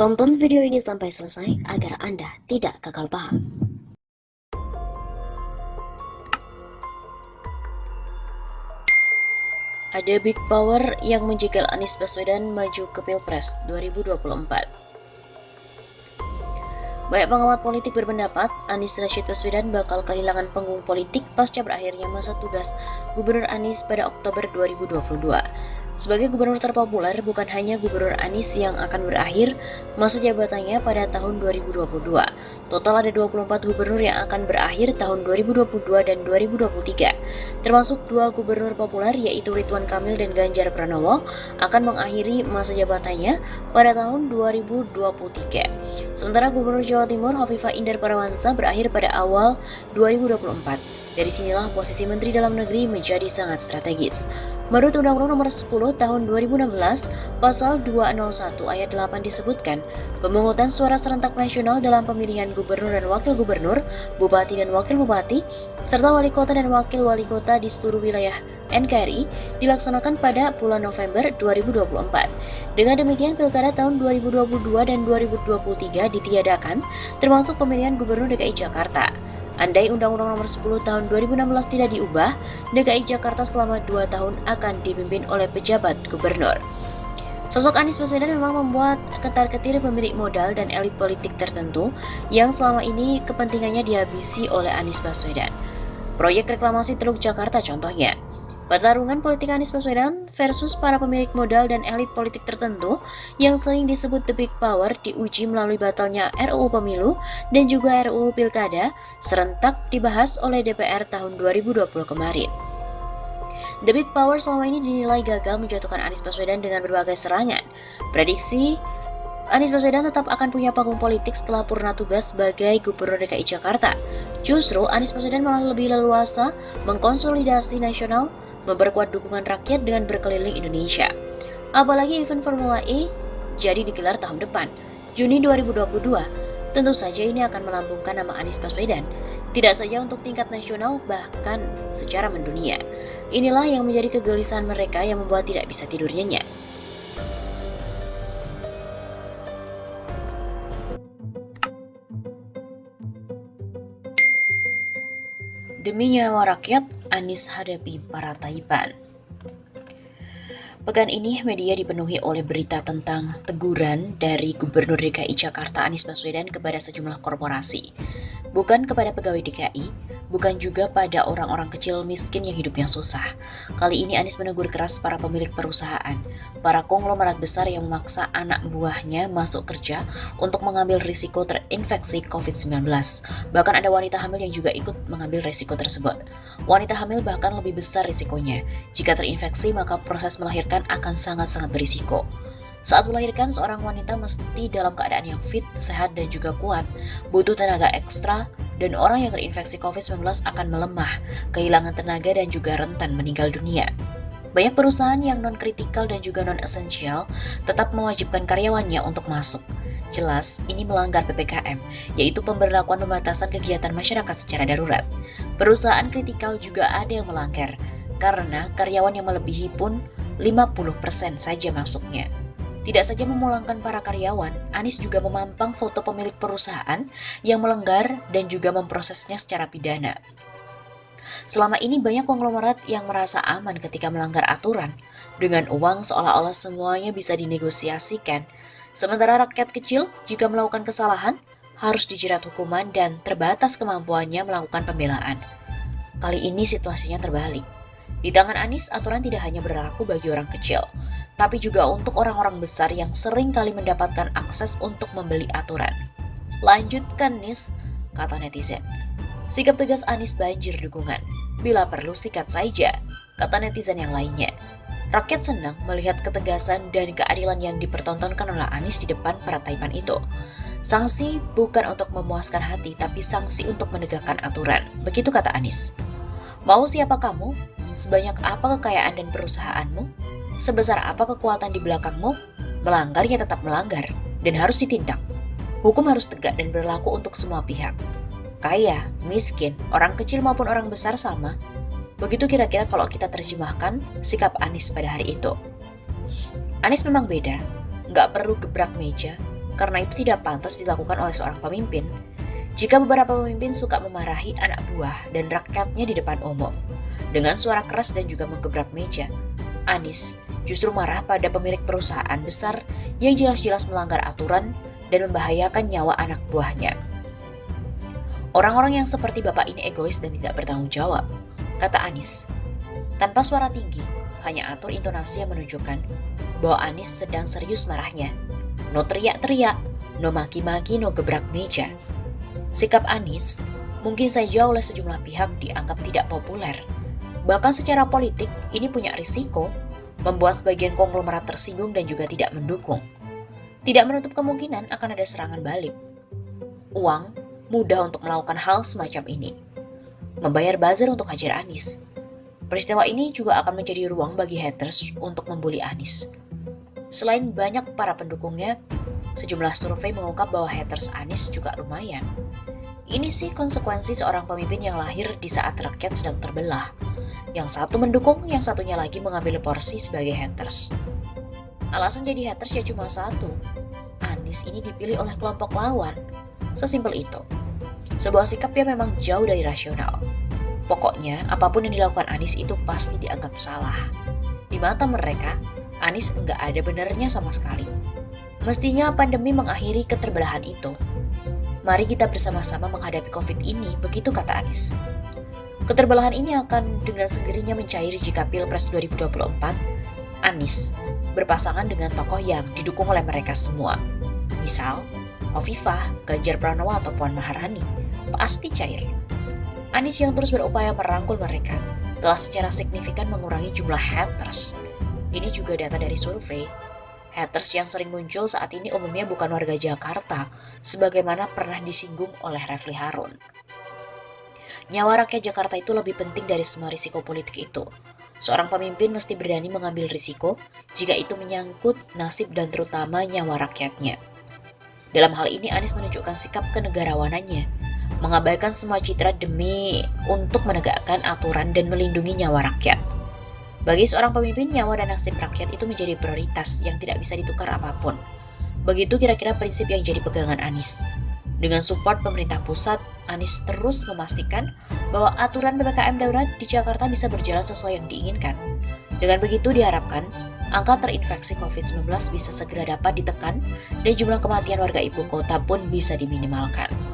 Tonton video ini sampai selesai agar Anda tidak gagal paham. Ada big power yang menjegal Anies Baswedan maju ke Pilpres 2024. Banyak pengamat politik berpendapat Anies Rashid Baswedan bakal kehilangan panggung politik pasca berakhirnya masa tugas Gubernur Anies pada Oktober 2022. Sebagai gubernur terpopuler, bukan hanya Gubernur Anies yang akan berakhir masa jabatannya pada tahun 2022. Total ada 24 gubernur yang akan berakhir tahun 2022 dan 2023. Termasuk dua gubernur populer yaitu Ridwan Kamil dan Ganjar Pranowo akan mengakhiri masa jabatannya pada tahun 2023. Sementara Gubernur Jawa Timur Hovifah Indar Parawansa berakhir pada awal 2024. Dari sinilah posisi Menteri Dalam Negeri menjadi sangat strategis. Menurut Undang-Undang Nomor 10 Tahun 2016, Pasal 201 Ayat 8 disebutkan, pemungutan suara serentak nasional dalam pemilihan gubernur dan wakil gubernur, bupati dan wakil bupati, serta wali kota dan wakil wali kota di seluruh wilayah NKRI dilaksanakan pada bulan November 2024. Dengan demikian, Pilkada tahun 2022 dan 2023 ditiadakan, termasuk pemilihan gubernur DKI Jakarta. Andai Undang-Undang Nomor 10 Tahun 2016 tidak diubah, DKI Jakarta selama 2 tahun akan dipimpin oleh pejabat gubernur. Sosok Anies Baswedan memang membuat ketar-ketir pemilik modal dan elit politik tertentu yang selama ini kepentingannya dihabisi oleh Anies Baswedan. Proyek reklamasi Teluk Jakarta contohnya. Pertarungan politik Anies Baswedan versus para pemilik modal dan elit politik tertentu yang sering disebut the big power diuji melalui batalnya RUU Pemilu dan juga RUU Pilkada serentak dibahas oleh DPR tahun 2020 kemarin. The big power selama ini dinilai gagal menjatuhkan Anies Baswedan dengan berbagai serangan. Prediksi Anies Baswedan tetap akan punya panggung politik setelah purna tugas sebagai Gubernur DKI Jakarta. Justru Anies Baswedan malah lebih leluasa mengkonsolidasi nasional, memperkuat dukungan rakyat dengan berkeliling Indonesia. Apalagi event Formula E jadi digelar tahun depan, Juni 2022. Tentu saja ini akan melambungkan nama Anies Baswedan, tidak saja untuk tingkat nasional, bahkan secara mendunia. Inilah yang menjadi kegelisahan mereka yang membuat tidak bisa tidur nyenyak. Demi nyawa rakyat, Anies hadapi para Taliban. Pekan ini media dipenuhi oleh berita tentang teguran dari Gubernur DKI Jakarta Anies Baswedan kepada sejumlah korporasi. Bukan kepada pegawai DKI, bukan juga pada orang-orang kecil miskin yang hidupnya susah. Kali ini Anies menegur keras para pemilik perusahaan, para konglomerat besar yang memaksa anak buahnya masuk kerja untuk mengambil risiko terinfeksi COVID-19. Bahkan ada wanita hamil yang juga ikut mengambil risiko tersebut. Wanita hamil bahkan lebih besar risikonya. Jika terinfeksi, maka proses melahirkan akan sangat-sangat berisiko. Saat melahirkan, seorang wanita mesti dalam keadaan yang fit, sehat, dan juga kuat, butuh tenaga ekstra, dan orang yang terinfeksi COVID-19 akan melemah, kehilangan tenaga, dan juga rentan meninggal dunia. Banyak perusahaan yang non-kritikal dan juga non-esensial tetap mewajibkan karyawannya untuk masuk. Jelas, ini melanggar PPKM, yaitu pemberlakuan pembatasan kegiatan masyarakat secara darurat. Perusahaan kritikal juga ada yang melanggar, karena karyawan yang melebihi pun 50% saja masuknya. Tidak saja memulangkan para karyawan, Anies juga memampang foto pemilik perusahaan yang melanggar dan juga memprosesnya secara pidana. Selama ini banyak konglomerat yang merasa aman ketika melanggar aturan. Dengan uang seolah-olah semuanya bisa dinegosiasikan. Sementara rakyat kecil jika melakukan kesalahan harus dijerat hukuman dan terbatas kemampuannya melakukan pembelaan. Kali ini situasinya terbalik. Di tangan Anies, aturan tidak hanya berlaku bagi orang kecil, tapi juga untuk orang-orang besar yang sering kali mendapatkan akses untuk membeli aturan. Lanjutkan Nis, kata netizen. Sikap tegas Anies banjir dukungan. Bila perlu sikat saja, kata netizen yang lainnya. Rakyat senang melihat ketegasan dan keadilan yang dipertontonkan oleh Anies di depan para taipan itu. Sanksi bukan untuk memuaskan hati, tapi sanksi untuk menegakkan aturan. Begitu kata Anies. Mau siapa kamu? Sebanyak apa kekayaan dan perusahaanmu? Sebesar apa kekuatan di belakangmu? Melanggar ya tetap melanggar, dan harus ditindak. Hukum harus tegak dan berlaku untuk semua pihak. Kaya, miskin, orang kecil maupun orang besar sama. Begitu kira-kira kalau kita terjemahkan sikap Anies pada hari itu. Anies memang beda, nggak perlu gebrak meja, karena itu tidak pantas dilakukan oleh seorang pemimpin. Jika beberapa pemimpin suka memarahi anak buah dan rakyatnya di depan umum dengan suara keras dan juga menggebrak meja, Anies justru marah pada pemilik perusahaan besar yang jelas-jelas melanggar aturan dan membahayakan nyawa anak buahnya. Orang-orang yang seperti bapak ini egois dan tidak bertanggung jawab, kata Anies. Tanpa suara tinggi, hanya atur intonasi yang menunjukkan bahwa Anies sedang serius marahnya. No teriak-teriak, no maki-maki, no gebrak meja. Sikap Anies mungkin saja oleh sejumlah pihak dianggap tidak populer. Bahkan secara politik, ini punya risiko membuat sebagian konglomerat tersinggung dan juga tidak mendukung. Tidak menutup kemungkinan akan ada serangan balik. Uang mudah untuk melakukan hal semacam ini. Membayar buzzer untuk hajar Anies. Peristiwa ini juga akan menjadi ruang bagi haters untuk membuli Anies. Selain banyak para pendukungnya, sejumlah survei mengungkap bahwa haters Anies juga lumayan. Ini sih konsekuensi seorang pemimpin yang lahir di saat rakyat sedang terbelah. Yang satu mendukung, yang satunya lagi mengambil porsi sebagai haters. Alasan jadi haters ya cuma satu. Anies ini dipilih oleh kelompok lawan. Sesimpel itu. Sebuah sikap yang memang jauh dari rasional. Pokoknya, apapun yang dilakukan Anies itu pasti dianggap salah. Di mata mereka, Anies enggak ada benarnya sama sekali. Mestinya pandemi mengakhiri keterbelahan itu. Mari kita bersama-sama menghadapi COVID ini, begitu kata Anies. Keterbelahan ini akan dengan sendirinya mencair jika Pilpres 2024, Anies berpasangan dengan tokoh yang didukung oleh mereka semua. Misal, Hovifah, Ganjar Pranowo, atau Puan Maharani. Pasti cair. Anies yang terus berupaya merangkul mereka telah secara signifikan mengurangi jumlah haters. Ini juga data dari survei. Haters yang sering muncul saat ini umumnya bukan warga Jakarta, sebagaimana pernah disinggung oleh Refly Harun. Nyawa rakyat Jakarta itu lebih penting dari semua risiko politik itu. Seorang pemimpin mesti berani mengambil risiko jika itu menyangkut nasib dan terutama nyawa rakyatnya. Dalam hal ini Anies menunjukkan sikap kenegarawanannya, mengabaikan semua citra demi untuk menegakkan aturan dan melindungi nyawa rakyat. Bagi seorang pemimpin, nyawa dan nasib rakyat itu menjadi prioritas yang tidak bisa ditukar apapun. Begitu kira-kira prinsip yang jadi pegangan Anies. Dengan support pemerintah pusat, Anies terus memastikan bahwa aturan PPKM darurat di Jakarta bisa berjalan sesuai yang diinginkan. Dengan begitu diharapkan, angka terinfeksi COVID-19 bisa segera dapat ditekan dan jumlah kematian warga ibu kota pun bisa diminimalkan.